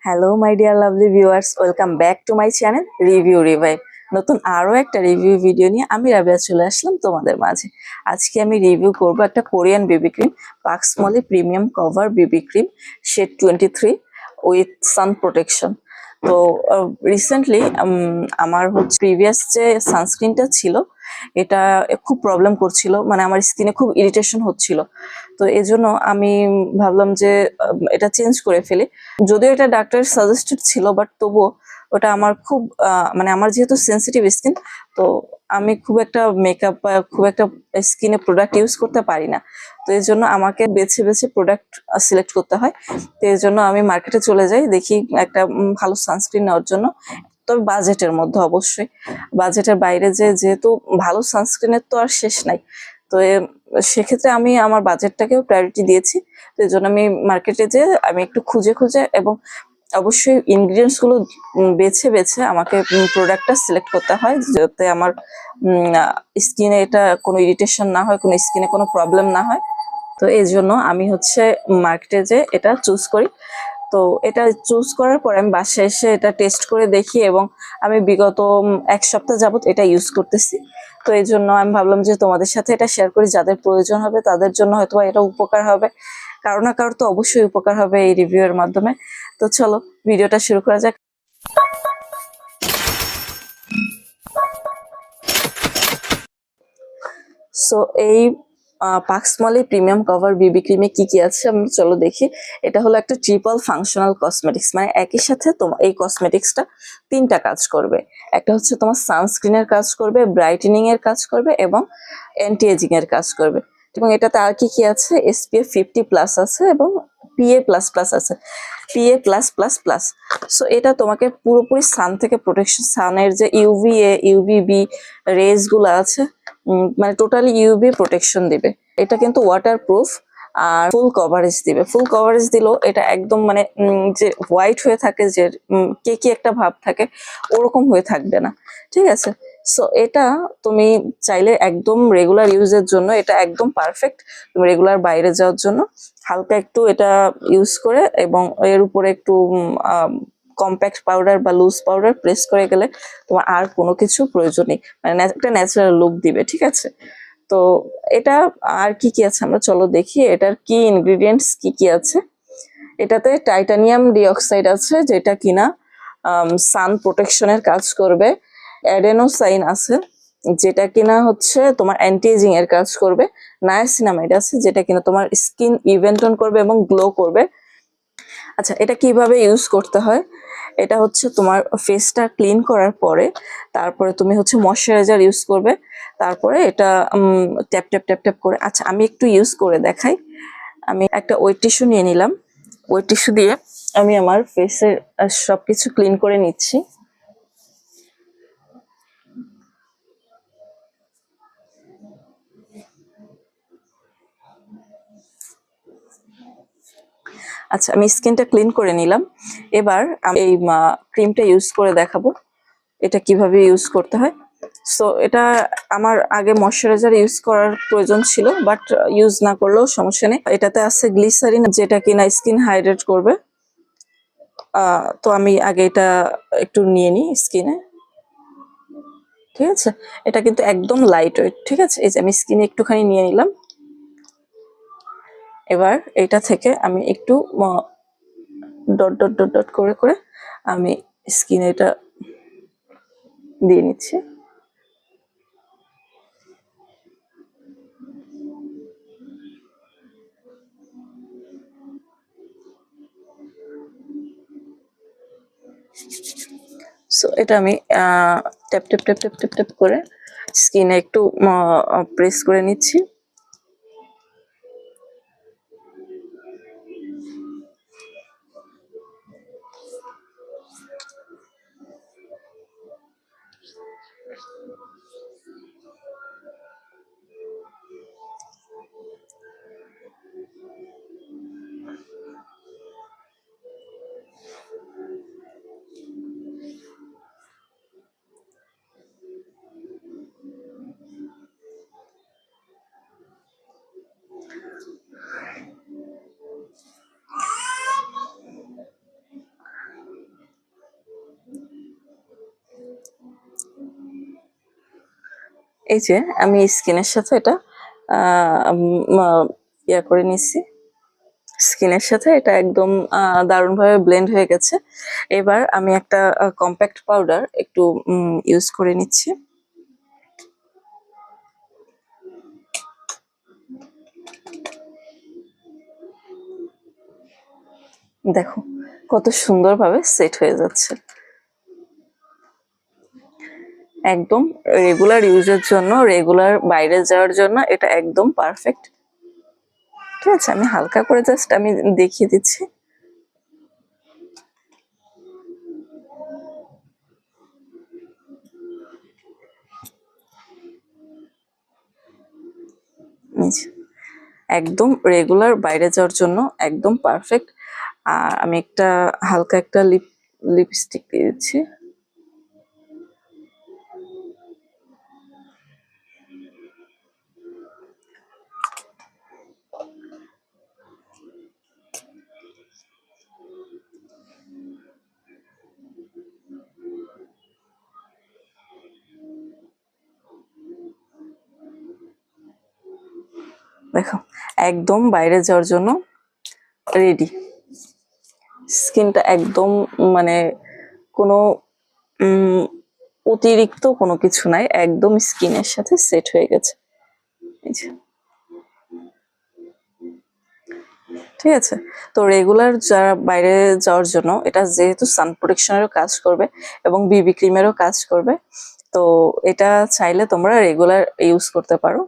Hello my dear lovely viewers, welcome back to my channel review revive. নতুন আরও একটা review video নিয়ে আমি রাবিয়া চলে আসলাম তোমাদের মাঝে। আজকে আমি রিভিউ করব একটা Korean baby cream, Pax Moly premium cover baby cream shade 23 with sun protection. তো রিসেন্টলি আমার হচ্ছে প্রিভিয়াস যে সানস্ক্রিনটা ছিল এটা খুব প্রবলেম করছিল, মানে আমার স্কিনে খুব ইরিটেশন হচ্ছিল। তো এই জন্য আমি ভাবলাম যে এটা চেঞ্জ করে ফেলি। যদিও এটা ডাক্তার সাজেস্টেড ছিল, বাট তবুও ওটা আমার খুব মানে আমার যেহেতু সেন্সিটিভ স্কিন, তো আমি খুব একটা মেকআপ বা খুব একটা স্কিনে প্রোডাক্ট ইউজ করতে পারি না। তো এই জন্য আমাকে বেছে বেছে প্রোডাক্ট সিলেক্ট করতে হয়। তো এই জন্য আমি মার্কেটে চলে যাই, দেখি একটা ভালো সানস্ক্রিন নেওয়ার জন্য। তবে বাজেটের মধ্যে অবশ্যই, বাজেটের বাইরে যেহেতু ভালো সানস্ক্রিনের তো আর শেষ নাই। তো সেক্ষেত্রে আমি আমার বাজেটটাকেও প্রায়োরিটি দিয়েছি। তো এই জন্য আমি মার্কেটে যে আমি একটু খুঁজে খুঁজে এবং অবশ্যই ইনগ্রিডিয়েন্টস গুলো বেছে বেছে আমাকে প্রোডাক্টটা সিলেক্ট করতে হয়, যাতে আমার স্কিনে এটা কোনো ইরিটেশন না হয়, কোনো স্কিনে কোনো প্রবলেম না হয়। তো এই জন্য আমি হচ্ছে মার্কেটে যে এটা চুজ করি। তো এটা চুজ করার পরে আমি বাসায় এসে এটা টেস্ট করে দেখি, এবং আমি বিগত 1 সপ্তাহ যাবত এটা ইউজ করতেছি। তো এই জন্য আমি ভাবলাম যে তোমাদের সাথে এটা শেয়ার করি, যাদের প্রয়োজন হবে তাদের জন্য হয়তো এটা উপকার হবে, কারো না কারো তো অবশ্যই উপকার হবে এই রিভিউ এর মাধ্যমে। তো চলো ভিডিওটা শুরু করা যাক। সো এই Pax Moly premium cover baby ক্রিমে কি কি আছে আমরা চলো দেখি। এটা হলো একটা ট্রিপল ফাংশনাল কসমেটিক্স, মানে একই সাথে তোমার এই কসমেটিক্সটা 3টা কাজ করবে। একটা হচ্ছে তোমার সানস্ক্রিনের কাজ করবে, ব্রাইটেনিং এর কাজ করবে এবং অ্যান্টি এজিং এর কাজ করবে। এবং এটাতে আর কি কি আছে, SPF 50+ আছে এবং PA++ আছে, PA+++। সো এটা তোমাকে পুরোপুরি সান থেকে প্রোটেকশন, সানের যে UVA UVB রেজ গুলো আছে, মানে টোটালি ইউভি প্রোটেকশন দিবে। এটা কিন্তু ওয়াটার প্রুফ আর ফুল কভারেজ দিবে। ফুল কভারেজ দিলেও এটা একদম মানে যে হোয়াইট হয়ে থাকে, যে কেকি একটা ভাব থাকে, ওরকম হয়ে থাকবে না, ঠিক আছে। সো এটা তুমি চাইলে একদম রেগুলার ইউজের জন্য এটা একদম পারফেক্ট। তুমি রেগুলার বাইরে যাওয়ার জন্য হালকা একটু এটা ইউজ করে এবং এর উপরে একটু কম্প্যাক্ট পাউডার বা লুজ পাউডার প্রেস করে গেলে তোমার আর কোনো কিছু প্রয়োজন নেই, মানে একটা ন্যাচারাল লুক দিবে, ঠিক আছে। তো এটা আর কি কি আছে আমরা চলো দেখি, এটার কি ইনগ্রিডিয়েন্টস কি কি আছে। এটাতে টাইটানিয়াম ডিঅক্সাইড আছে, যেটা কিনা সান প্রোটেকশনের কাজ করবে। অ্যাডেনোসাইন আছে, যেটা কিনা হচ্ছে তোমার অ্যান্টি এজিং এর কাজ করবে। নায়াসিনামাইড আছে, যেটা কিনা তোমার স্কিন ইভেন টোন করবে এবং গ্লো করবে। আচ্ছা, এটা কিভাবে ইউজ করতে হয়, এটা হচ্ছে তোমার ফেসটা ক্লিন করার পরে তারপরে তুমি হচ্ছে ময়শ্চারাইজার ইউজ করবে। তারপরে এটা ট্যাপ ট্যাপ ট্যাপ ট্যাপ করে, আচ্ছা আমি একটু ইউজ করে দেখাই। আমি একটা ওয়েট টিস্যু নিয়ে নিলাম, ওয়েট টিস্যু দিয়ে আমি আমার ফেসের সবকিছু ক্লিন করে নিচ্ছি। আচ্ছা, আমি স্কিনটা ক্লিন করে নিলাম। এবার আমি এই ক্রিমটা ইউজ করে দেখাবো এটা কিভাবে ইউজ করতে হয়। সো এটা আমার আগে ময়শ্চারাইজার ইউজ করার প্রয়োজন ছিল, বাট ইউজ না করলেও সমস্যা নেই। এটাতে আছে গ্লিসারিন, যেটা কিনা স্কিন হাইড্রেট করবে। তো আমি আগে এটা একটু নিয়ে নিই স্কিনে, ঠিক আছে। এটা কিন্তু একদম লাইট ওয়েট, ঠিক আছে। এই যে আমি স্কিনে একটুখানি নিয়ে নিলাম। এবার এটা থেকে আমি একটু ডট ডট ডট ডট করে করে আমি স্কিনে এটা দিয়ে নিচ্ছি। সো এটা আমি tap tap tap tap tap tap করে স্কিনে একটু প্রেস করে নিচ্ছি। এই যে আমি স্কিনের সাথে এটা ইয়া করে নিছি, স্কিনের সাথে এটা একদম দারুণভাবে ব্লেন্ড হয়ে গেছে। এবার আমি একটা কম্প্যাক্ট পাউডার একটু ইউজ করে নিচ্ছি। দেখো কত সুন্দরভাবে সেট হয়ে যাচ্ছে। একদম রেগুলার ইউজের জন্য, রেগুলার বাইরে যাওয়ার জন্য এটা একদম পারফেক্ট। ঠিক আছে, আমি হালকা করে জাস্ট আমি দেখিয়ে দিচ্ছি। একদম রেগুলার বাইরে যাওয়ার জন্য একদম পারফেক্ট। আর আমি একটা হালকা একটা লিপস্টিক দিয়ে দিচ্ছি। দেখো একদম বাইরে যাওয়ার জন্য রেডি। স্কিনটা একদম মানে কোনো অতিরিক্ত কোনো কিছু নাই, একদম স্কিনের সাথে সেট হয়ে গেছে। এই যে ঠিক আছে, তো রেগুলার যারা বাইরে যাওয়ার জন্য এটা যেহেতু সান প্রোটেকশনেরও কাজ করবে এবং বিবি ক্রিমেরও কাজ করবে, তো এটা চাইলে তোমরা রেগুলার ইউজ করতে পারো।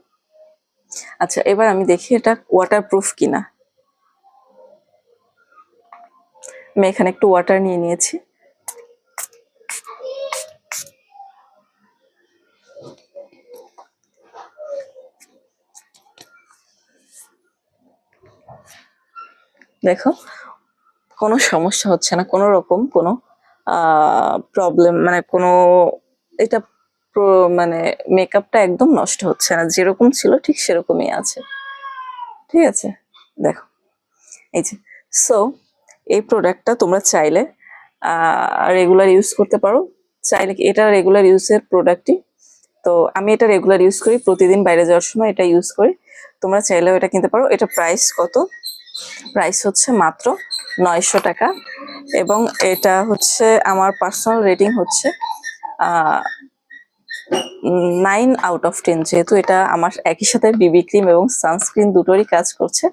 আচ্ছা, এবার আমি দেখি এটা ওয়াটারপ্রুফ কিনা। আমি এখানে একটু ওয়াটার নিয়ে নিয়েছি। দেখো কোনো সমস্যা হচ্ছে না, কোনো রকম কোনো প্রবলেম মানে কোনো এটা মানে মেকআপটা একদম নষ্ট হচ্ছে না, যেরকম ছিল ঠিক সেরকমই আছে। ঠিক আছে, দেখো এই যে। সো এই প্রোডাক্টটা তোমরা চাইলে রেগুলার ইউজ করতে পারো। চাইলে এটা রেগুলার ইউজের প্রোডাক্টই, তো আমি এটা রেগুলার ইউজ করি, প্রতিদিন বাইরে যাওয়ার সময় এটা ইউজ করি। তোমরা চাইলেও এটা কিনতে পারো। এটা প্রাইস কত? প্রাইস হচ্ছে মাত্র 900 টাকা, এবং এটা হচ্ছে আমার পার্সোনাল রেটিং হচ্ছে 9/10, যেহেতু এটা আমার একই সাথে বিবি ক্রিম এবং সানস্ক্রিন দুটোরই কাজ করছে,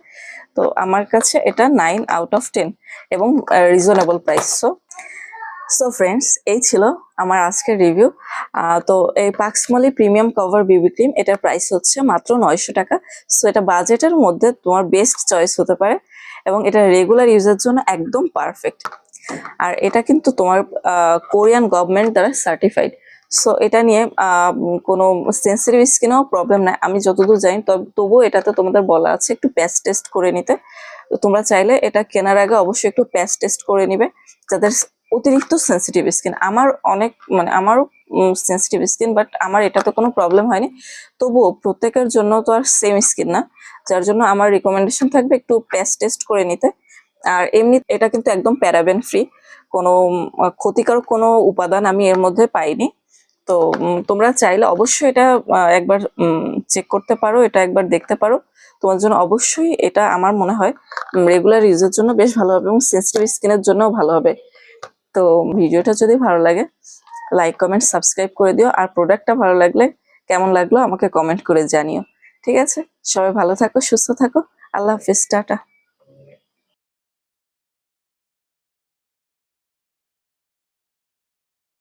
তো আমার কাছে এটা 9/10 এবং রিজনেবল প্রাইস। সো ফ্রেন্ডস, এই ছিল আমার আজকের রিভিউ। তো এই পাক্সমলি প্রিমিয়াম কভার বিবি ক্রিম, এটার প্রাইস হচ্ছে মাত্র 900 টাকা। সো এটা বাজেটের মধ্যে তোমার বেস্ট চয়েস হতে পারে এবং এটা রেগুলার ইউজের জন্য একদম পারফেক্ট। আর এটা কিন্তু তোমার কোরিয়ান গভর্নমেন্ট দ্বারা সার্টিফাইড। সো এটা নিয়ে কোনো সেন্সিটিভ স্কিনেও প্রবলেম নাই আমি যতদূর জানি, তবুও এটাতে তোমাদের বলা আছে একটু প্যাচ টেস্ট করে নিতে। তো তোমরা চাইলে এটা কেনার আগে অবশ্যই একটু প্যাচ টেস্ট করে নিবে, যাদের অতিরিক্ত সেন্সিটিভ স্কিন। আমার অনেক মানে আমারও সেন্সিটিভ স্কিন, বাট আমার এটাতে কোনো প্রবলেম হয়নি। তবুও প্রত্যেকের জন্য তো আর সেম স্কিন না, যার জন্য আমার রিকমেন্ডেশন থাকবে একটু প্যাচ টেস্ট করে নিতে। আর এমনি এটা কিন্তু একদম প্যারাবেন ফ্রি, কোনো ক্ষতিকারক কোনো উপাদান আমি এর মধ্যে পাইনি। তো তোমরা চাইলে অবশ্যই এটা একবার চেক করতে পারো, এটা একবার দেখতে পারো। তোমার জন্য অবশ্যই এটা আমার মনে হয় রেগুলার ইউজের জন্য বেশ ভালো হবে এবং সেন্সিটিভ স্কিনের জন্যও ভালো হবে। তো ভিডিওটা যদি ভালো লাগে লাইক কমেন্ট সাবস্ক্রাইব করে দিও, আর প্রোডাক্টটা ভালো লাগলে কেমন লাগলো আমাকে কমেন্ট করে জানিও। ঠিক আছে, সবাই ভালো থাকো, সুস্থ থাকো। আল্লাহ হাফিজ, টাটা।